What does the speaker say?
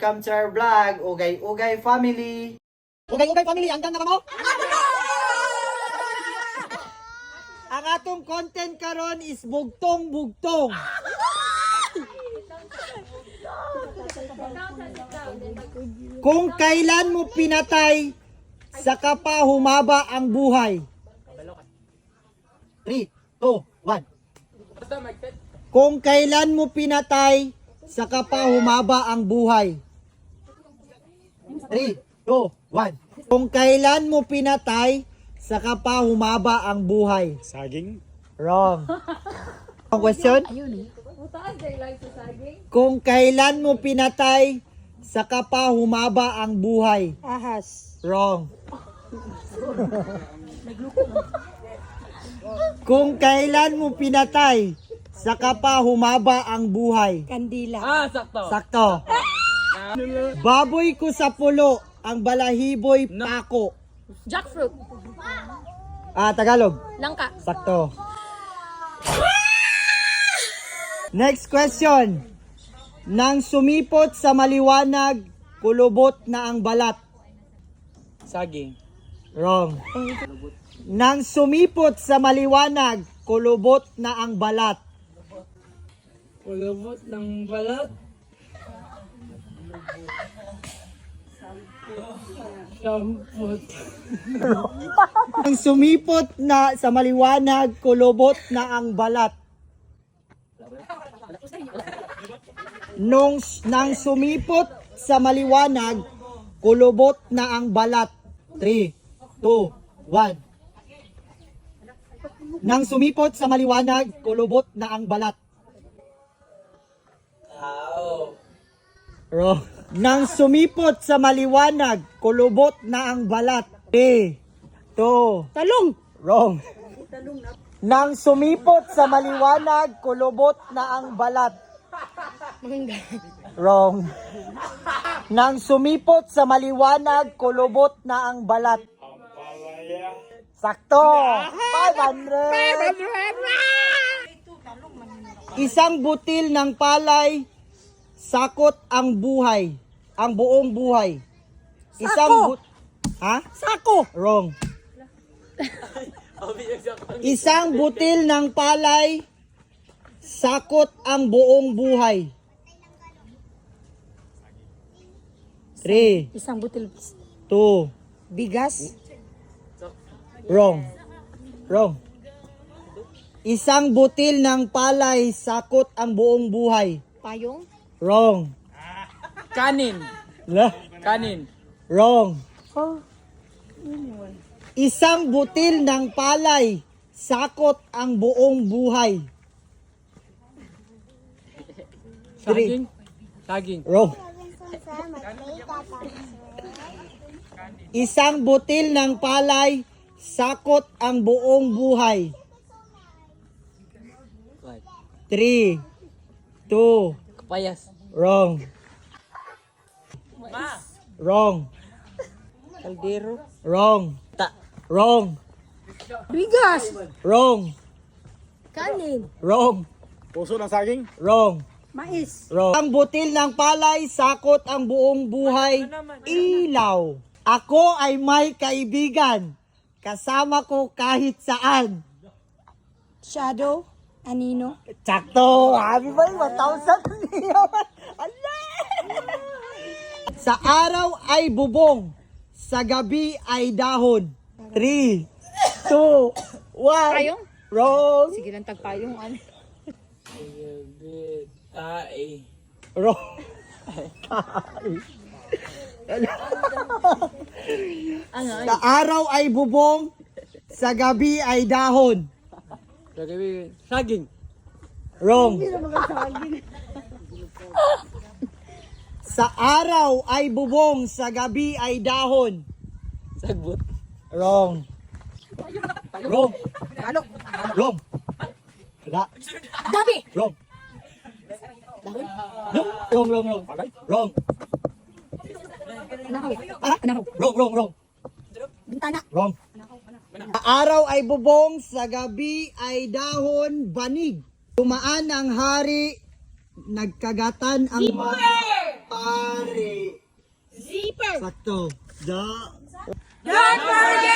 Welcome to our vlog, Ugay-Ugay Family. Ugay-Ugay Family, hanggang na mo? Ang atong content karon is bugtong-bugtong. Kung kailan mo pinatay, saka pa humaba ang buhay. 3, 2, 1. Kung kailan mo pinatay, saka pa humaba ang buhay. 3, 2, 1. Kung kailan mo pinatay, saka pa humaba ang buhay. Saging? Wrong. Ang question? Kung kailan mo pinatay, saka pa humaba ang buhay. Ahas. Wrong. Kung kailan mo pinatay, saka pa humaba ang buhay. Kandila. Sakto. Baboy ko sa pulo, ang balahiboy pako. Jackfruit. Tagalog. Langka. Sakto. Next question. Nang sumipot sa maliwanag, kulubot na ang balat. Saging. Wrong. Nang sumipot sa maliwanag, kulubot na ang balat. Kulubot ng balat. Sampot. Nang sumipot na sa maliwanag, kulubot na ang balat. Nang sumipot sa maliwanag, kulubot na ang balat. 3, 2, 1. Nang sumipot sa maliwanag, kulubot na ang balat. Wrong. Nang sumipot sa maliwanag, kulubot na ang balat. 3, 2, Talong. wrong. Nang sumipot sa maliwanag, kulubot na ang balat. Mangga. Wrong. Nang sumipot sa maliwanag, kulubot na ang balat. Sakto. 500. Isang butil ng palay, sakot ang buhay. Ang buong buhay. Sako. Ha? Sako. Wrong. Isang butil ng palay, sakot ang buong buhay. 3, Isang butil 2, bigas. wrong. Wrong. Isang butil ng palay, sakot ang buong buhay. Payong. Wrong. Kanin. La? Kanin. Wrong. Oh. Isang butil ng palay, sakot ang buong buhay. Saging. Saging. Wrong. Isang butil ng palay, sakot ang buong buhay. 3, 2, Kapayas. wrong. Wrong. Kaldero. Wrong. Wrong. Bigas. Wrong. Kanin. Wrong. Puso ng saging. Wrong. Mais. Wrong. Ang butil ng palay, sakot ang buong buhay. Ilaw. Ako ay may kaibigan. Kasama ko kahit saan. Shadow. Anino. Sakto. Happy ba? 1,000 yaman. Allah! Sa araw ay bubong. Sa gabi ay dahon. 3, 2, 1. Payong? Wrong. Sige lang tagpayong. Ano? Tae. Wrong. Sa araw ay bubong. Sa gabi ay dahon. Gagawin. Saging. Wrong. Sa araw ay bubong, sa gabi ay dahon. Sagbot. Wrong. Wrong. Wrong. Wala. Gabi. Wrong. Wrong, wrong, wrong. Wrong. Wrong. Bintana. Wrong. Sa araw ay bubong, sa gabi ay dahon, banig. Tumaan ang hari, nagkagatan ang pare. Zipper. Sakto. Da. Don't forget